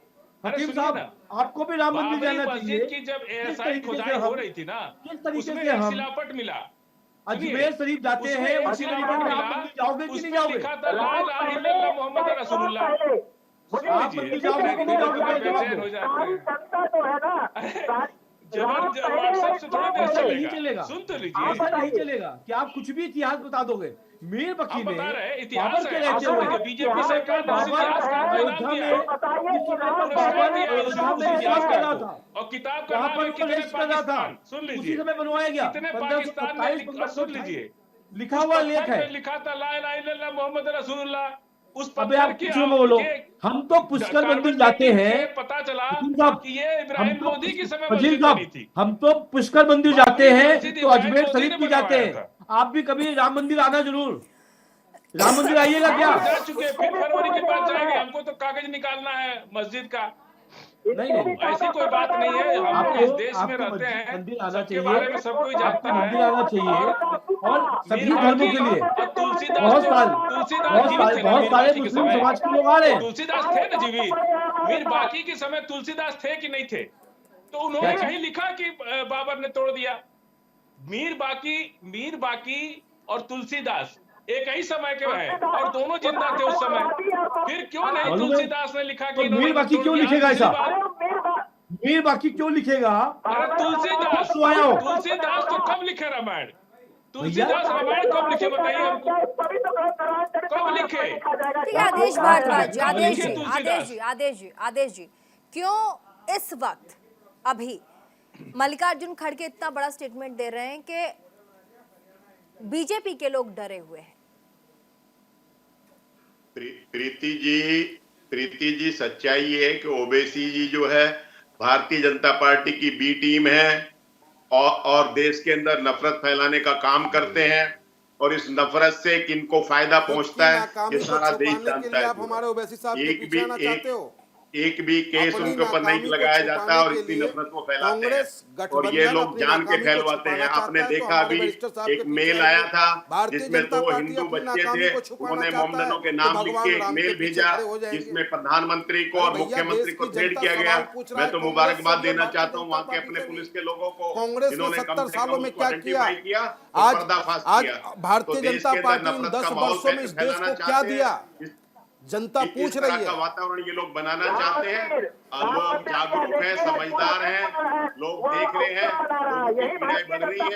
हकीम
सुनिए
साहब,
ना,
आपको भी राम मंदिर
बाबरी
जाना
मस्जिद
चाहिए।
की जब
किस
एएसआई
तरीके से
खुदाई हो
हम-
रही थी ना,
किस तरीके
उसमें
से
एक
हम
शिलापट मिला।
अजमेर शरीफ जाते
उसमें
हैं,
एक
उसमें
शिलापट मिला,
आप मंदिर जाओगे कि
उस
नहीं
पे
जाओगे?
लिखा था ला इलाहा इल्लल्लाह मोहम्मद रसूलुल्लाह। सुन
आप
लीजिए,
मंदिर जाओगे कि नहीं जाओगे?
इतने
मेरा जवाब
बेचैन
दो।
हो जाते हैं।
जनता तो है ना,
व्हाट्सएप से थोड़ी देर
ऐसा नहीं
चलेगा,
चलेगा,
सुन तो
ऐसा
लीजिए।
नहीं चलेगा कि आप कुछ भी इतिहास बता दोगे। मीर बकी
आप
ने
बता रहे हैं, इतिहास
बाबर के
है, आप
रहते हुए
समझिए, बीजेपी सरकार ने उस
बाबर
इतिहास का इनाम
अयोध्या
दिया
में
है,
इस समय पर
पुरस्कार
बाबर
दिया है
अयोध्या
उस
में
इतिहास
कर रहा
को।
था,
और किताब का
वहां
नाम
पर
है
वो
कितने
रेस्ट कर रहा था,
पाकिस्तान। सुन
उसी
लीजिए,
समय बनवाया गया।
कितने पाकिस्तान ने
1527
सुन लीजिए,
लिखा
उस
हुआ
पत्थर
लेख है।
पे लिखा था ला इलाहा इल्लल्लाह मोहम्मद रसूलुल्लाह। उस
अबे
पत्थर
आप
की
कुछ में बोलो, हम तो पुष्कर मंदिर जाते हैं।
पता चला
हकीम साहब,
कि ये इब्राहिम लोधी के समय
फजील
मस्जिद
साहब,
बनी थी।
हम तो पुष्कर मंदिर जाते
बाबरी
हैं
मस्जिद
तो
इब्राहिम
अजमेर
लोधी
शरीफ
ने
भी जाते
बनवाया
हैं।
था।
आप भी कभी राम मंदिर आना जरूर। राम मंदिर आइएगा क्या?
जा चुके हैं, फिर फरवरी के बाद जाएंगे। हमको तो कागज निकालना है मस्जिद का।
नहीं नहीं,
ऐसी कोई बात नहीं है, हम लोग इस देश में
आपको
रहते हैं,
मंदिर आना
सबके
चाहिए,
बारे में सब कोई जानता
आपको मंदिर
है।
आना चाहिए और सभी
मीर
धर्मों
बाकी
के लिए।
और तुलसीदास
बहुत
तो
सारे
तुलसीदास जीवित थे ना
बहुत
मीर
सारे
बाकी के
मुस्लिम
समय।
समाज के लोग आ रहे हैं।
तुलसीदास थे ना जीवित, मीर बाकी के समय तुलसीदास थे कि नहीं थे? तो उन्होंने कहीं लिखा कि बाबर ने तोड़ दिया? मीर बाकी और तुलसीदास एक ही समय के हैं और दोनों जिंदा थे उस समय। फिर क्यों नहीं
मालूम है?
तुलसीदास ने लिखा कि
तो
इन्होंने
मीर बाकी
तोड़
क्यों
दिया?
लिखेगा
दूसरी
ऐसा?
बात,
मीर बाकी क्यों लिखेगा?
अरे तुलसीदास
कब आया हो?
तुलसीदास तो कब लिखे रामायण? तुलसीदास रामायण कब लिखे बताइए हमको, कब लिखे?
ठीक है आदेश भारद्वाज जी, आदेश जी,
तुलसीदास।
आदेश जी, आदेश जी, आदेश जी, क्यों इस वक्त अभी मल्लिकार्जुन खड़गे इतना बड़ा स्टेटमेंट दे रहे हैं कि बीजेपी के लोग डरे हुए हैं?
प्रीति जी सच्चाई ये है कि ओवैसी जी जो है भारतीय जनता पार्टी की बी टीम है और देश के अंदर नफरत फैलाने का काम करते हैं और इस नफरत से किनको फायदा पहुंचता है
नाकामी
ये
को
सारा देश
छुपाने के
जानता
लिए
है।
आप हमारे ओवैसी साहब के पीछे आना चाहते हो?
एक भी केस
अपनी
उनके ऊपर नहीं
नाकामी को
लगाया जाता और
छुपाने
इतनी
के लिए
नफरत को फैलाते हैं
कांग्रेस
और ये
गठबंधन
लोग
अपनी
जान के
नाकामी को
फैलवाते
छुपाना
हैं।
चाहता
आपने
है, तो
देखा
हमारे
अभी
वरिष्ठ साहब
एक
के पीछे
मेल
आइए।
आया था
भारतीय
जिसमें
जनता
2
पार्टी
हिंदू
अपनी
बच्चे
नाकामी
थे,
को छुपाना
उन्होंने
चाहता
मोमडनों
है,
के
तो
नाम लिख
भगवान
के
राम
मेल
के पीछे
भेजा
खड़े हो जाएंगे।
जिसमें प्रधानमंत्री को और
अरे भैया,
मुख्यमंत्री
देश
को
की
थ्रेड
जनता
किया गया।
सवाल पूछ रहा
मैं
है,
तो
कांग्रेस
मुबारकबाद
से ये
देना
भारतीय
चाहता हूँ
जनता
वहाँ के
पार्टी
अपने
के
पुलिस के लोगों को
कांग्रेस ने
जिन्होंने कम
70
से
सालों
कम
में
उसको
क्या
आइडेंटिफाई
किया?
किया और पर्दाफाश
आज
किया।
भारतीय
तो देश
जनता
के अंदर
पार्टी इन
नफरत
10
का माहौल
वर्षों में इस देश
फैलाना
को क्या
चाहते
दिया?
हैं।
जनता
इस
पूछ
तरह
रही
का
है।
वातावरण ये लोग बनाना चाहते हैं और लोग जागरूक हैं, समझदार हैं, लोग देख रहे हैं लोगों की पीड़ाएं बढ़ रही है।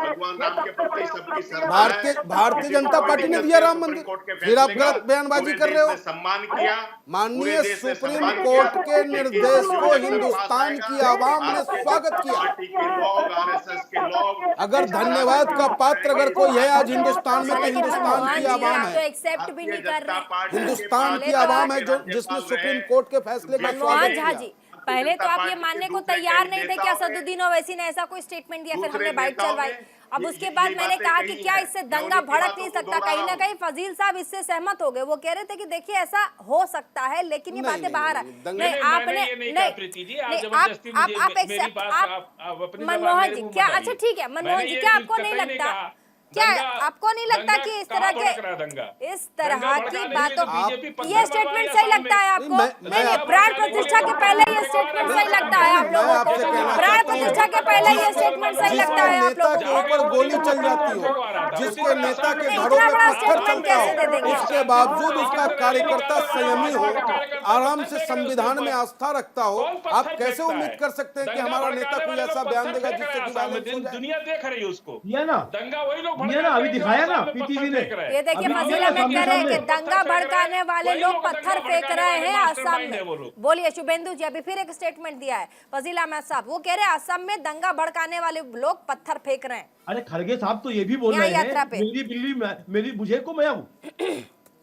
भगवान राम के प्रति सबकी श्रद्धा है।
भारतीय जनता पार्टी ने दिया राम मंदिर, फिर आप गलत बयानबाजी कर रहे हो।
सम्मान किया
माननीय सुप्रीम कोर्ट के निर्देश को हिंदुस्तान की आवाम ने स्वागत किया।
पार्टी के लोग आरएसएस के लोग
अगर धन्यवाद का पात्र अगर कोई है आज हिंदुस्तान में, तो
लेकिन
हिंदुस्तान
मनमोहन
की
जी
आवाम
आप तो
है।
एक्सेप्ट भी नहीं कर रहे।
हिंदुस्तान की आवाम है जो जिसने सुप्रीम कोर्ट के फैसले का
मनमोहन
स्वागत
झा
किया।
जी, पहले तो आप ये मानने को तैयार नहीं थे कि असदुद्दीन ओवैसी ने ऐसा कोई स्टेटमेंट दिया, फिर हमने बाइट चलवाई। अब उसके बाद मैंने कहा कि क्या इससे दंगा भड़क नहीं सकता? कहीं ना कहीं फजील साहब इससे सहमत हो गए। वो कह रहे थे कि देखिए ऐसा हो सकता है, लेकिन ये बातें बाहर आ नहीं, आपने मनमोहन जी क्या, अच्छा ठीक है मनमोहन जी, क्या आपको नहीं लगता, क्या आपको नहीं लगता कि इस तरह की बातों, ये स्टेटमेंट सही लगता है आपको? नहीं, प्राण प्रतिष्ठा के पहले ये स्टेटमेंट सही लगता है आप लोगों को? प्राण प्रतिष्ठा के पहले ये स्टेटमेंट सही लगता है आप लोगों को?
ऊपर गोली चल जाती हो, जिसके नेता के घरों
इतना
पे
बड़ा
पत्थर
स्टेटमेंट
चलता
कैसे दे
हो,
देंगे?
उसके बावजूद उसका कार्यकर्ता संयमी हो, आराम से संविधान में आस्था रखता हो, आप कैसे उम्मीद कर सकते हैं कि हमारा नेता कोई ऐसा बयान देगा जिससे कि वायलेंस हो जाए?
दुनिया देख रही है उसको।
ये ना
दंगा वही लोग
ये ना अभी दिखाया ना पीटीवी ने।
ये देखिए फजीला में कह रहे हैं कि दंगा भड़काने वाले लोग पत्थर फेंक रहे हैं आसाम में। बोलिए शुभेंदु जी, अभी फिर एक स्टेटमेंट दिया है फजीला अहमद साहब, वो कह रहे हैं आसाम में दंगा भड़काने वाले लोग पत्थर फेंक रहे हैं।
अरे खड़गे साहब तो ये भी बोल
यहाँ
रहे
यात्रा
हैं
पे।
मेरी बिल्ली मेरी मुझे को मैं आऊं।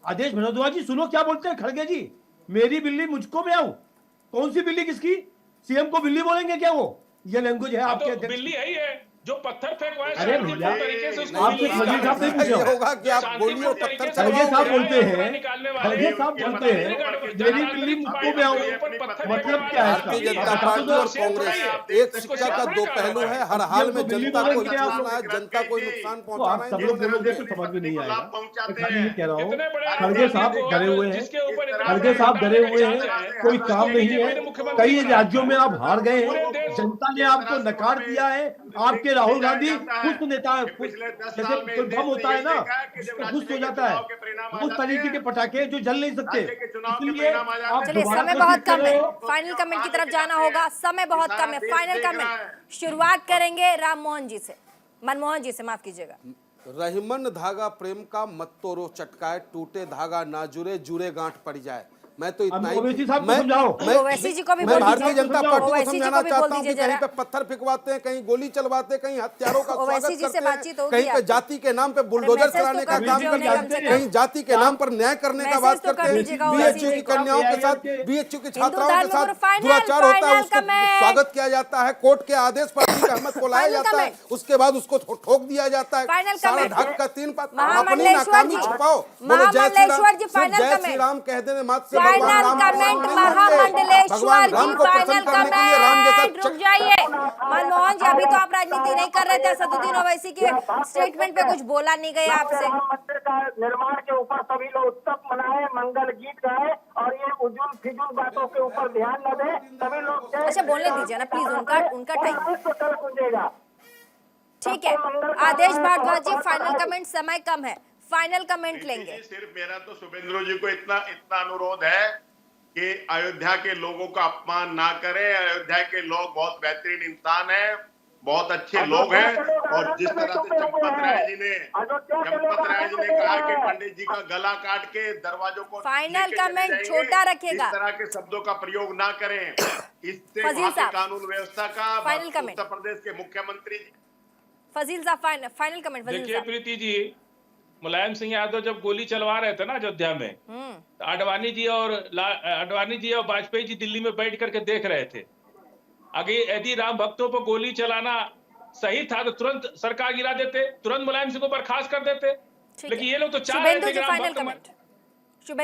आदेश भारद्वाज जी सुनो क्या बोलते हैं खड़गे जी, मेरी बिल्ली मुझको मैं आऊं। कौन सी बिल्ली किसकी? सीएम को बिल्ली बोलेंगे क्या? वो ये लैंग्वेज है आपके?
बिल्ली है ही है। जो पत्थर फेंकवाए
अरे
शांतिपूर्ण
भैया,
तरीके से उसको
आपसे
मिली
खलील साहब नहीं पूछा।
ये होगा कि आप
शांतिपूर्ण
गोली और
तरीके
पत्थर
से
खड़गे साहब
वो
बोलते
न्याय
हैं,
निकालने वाले
खड़गे साहब
ये
बोलते हैं,
बताइए,
मेरी बिल्ली मुक्कू में आऊं, मतलब क्या है
भारतीय
इसका?
जनता
आप बता
पार्टी
दो।
और कांग्रेस एक सिक्का का दो पहलू है। हर हाल में जनता को ही चूसना है, जनता को ही नुकसान
तो आप
पहुंचाना
सब
है।
लोग बोलोगे तो समझ में नहीं आएगा। मैं खाली ये कह रहा
कितने
हूँ,
बड़े
खड़गे साहब
आतंकी को
डरे हुए हैं,
जिसके ऊपर इतना
खड़गे साहब
बड़ा
डरे हुए
चार्ज
हैं,
है,
कोई
उसको
काम नहीं
बीजेपी
है।
ने मुख्यमंत्री
कई
बनाया।
राज्यों में आप हार गए
पूरे
हैं,
देश
जनता ने आपको नकार दिया है। आपके राहुल गांधी कुछ नेता जैसे कोई बम होता है ना, उसको खुश हो जाता है, उस तरीके के पटाखे जो जल नहीं सकते। इसलिए आप
चलिए,
दोबारा
समय
कोशिश
बहुत कम है,
करो।
फाइनल कमेंट की तरफ जाना होगा। समय बहुत कम है, फाइनल कमेंट शुरुआत करेंगे राम मोहन जी से, मनमोहन जी से, माफ कीजिएगा।
रहीमन धागा प्रेम का मत तोड़ो चटकाए, टूटे धागा ना जुड़े, जुड़े गांठ पड़ जाए। मैं तो इतना ही
ओवैसी साहब को समझाओ।
ओवैसी जी को भी
मैं
बोल
भारतीय
दीजिए।
जनता पार्टी को
ओवैसी जी
समझाना
को भी बोल
चाहता हूं कि
दीजिए
कहीं
जरा।
पे पत्थर फिकवाते हैं, कहीं गोली चलवाते हैं, कहीं हथियारों का
ओवैसी
स्वागत
जी से
करते
बातचीत
हैं,
होगी
कहीं पे
आपकी।
जाति के नाम पे बुलडोजर
मैसेज तो
चलाने का
कर
काम
दीजिए
करते
उन्हें कम से
हैं,
कम।
कहीं जाति के नाम पर न्याय करने का
मैसेज
बात
तो कर
करते
दीजिएगा
हैं।
ओवैसी
बीएचयू
जी
की
को।
कन्याओं के साथ, बीएचयू की
हिंदू
छात्राओं के
धर्म गुरु
साथ
फाइनल,
दुराचार होता है,
फाइनल
उसका
कमेंट।
स्वागत किया जाता है, कोर्ट के आदेश पर अतीक अहमद को लाया
फाइनल
जाता है,
कमेंट।
उसके बाद उसको ठोक दिया जाता है।
फाइनल
सारा
कमेंट।
ढक का तीन पात अपनी
महामंडलेश्वर
नाकामी
जी,
छुपाओ, बोले जय श्री
महामंडलेश्वर जी,
राम, सिर्फ
फाइनल
जय श्री
कमेंट।
राम कह देने मात्र से
फाइनल
भगवान राम को
कमेंट,
प्रसन्न नहीं होंगे।
महामंडलेश्वर
भगवान
जी,
राम को प्रसन्न
फाइनल
करने के लिए राम जैसा
कमेंट। रुक जाइए मनमोहन जी, अभी तो आप राजनीति नहीं कर रहे थे। असदुद्दीन ओवैसी के स्टेटमेंट पे कुछ बोला नहीं गया आपसे।
राम मंदिर का निर्माण के ऊपर सभी लोग उत्सव मनाए, मंगल गीत गाए और ये उजुल फिजुल बातों के ऊपर ध्यान न दे। सभी लोग
अच्छा, बोलने दीजिए ना प्लीज, उनका टाइम।
कल गुंजेगा।
ठीक है, आदेश भारद्वाज जी, फाइनल कमेंट, समय कम है, फाइनल कमेंट लेंगे।
सिर्फ मेरा तो शुभेंद्र जी को इतना अनुरोध है कि अयोध्या के लोगों का अपमान ना करें। अयोध्या के लोग बहुत बेहतरीन इंसान हैं, बहुत अच्छे लोग हैं। और जिस तरह से चंपत राय जी ने कहा कि पंडित जी का गला काट के दरवाजों को
फाइनल कमेंट छोटा रखिएगा।
इस तरह के शब्दों का प्रयोग ना करें। इससे
फजील
वहाँ के
साहब,
कानून व्यवस्था का,
फाइनल कमेंट।
उत्तर प्रदेश के मुख्यमंत्री जी।
फजील साहब, फाइनल कमेंट। फजील
देखिए
साहब,
प्रीति जी, मुलायम सिंह यादव जब गोली चलवा रहे थे ना अयोध्या में, तो आडवाणी जी और वाजपेयी जी दिल्ली में बैठ करके देख रहे थे। अगर यदि राम भक्तों पर गोली चलाना सही था तो तुरंत सरकार गिरा देते, तुरंत मुलायम सिंह को बर्खास्त कर देते। लेकिन ये लोग तो चाह रहे थे कि राम भक्त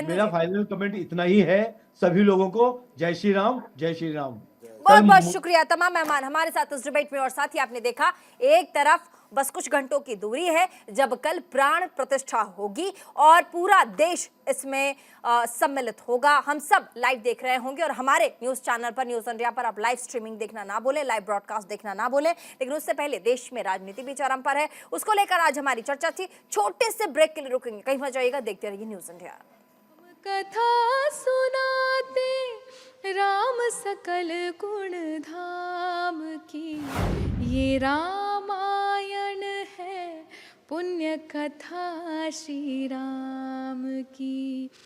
मेरा फाइनल कमेंट इतना ही है, सभी लोगों को जय श्री राम, जय श्री राम।
बहुत बहुत शुक्रिया तमाम मेहमान हमारे साथ इस डिबेट में। और साथ ही आपने देखा, एक तरफ बस कुछ घंटों की दूरी है जब कल प्राण प्रतिष्ठा होगी और पूरा देश इसमें सम्मिलित होगा। हम सब लाइव देख रहे होंगे और हमारे न्यूज चैनल पर, न्यूज इंडिया पर आप लाइव स्ट्रीमिंग देखना ना भूलें, लाइव ब्रॉडकास्ट देखना ना भूलें। लेकिन उससे पहले देश में राजनीति भी चरम पर है, उसको लेकर आज हमारी चर्चा थी। छोटे से ब्रेक के लिए रुकेंगे, कहीं मत जाइएगा, देखते रहिए न्यूज इंडिया।
कथा सुनाते राम सकल गुण धाम की, ये रामायण है पुण्य कथा श्री राम की।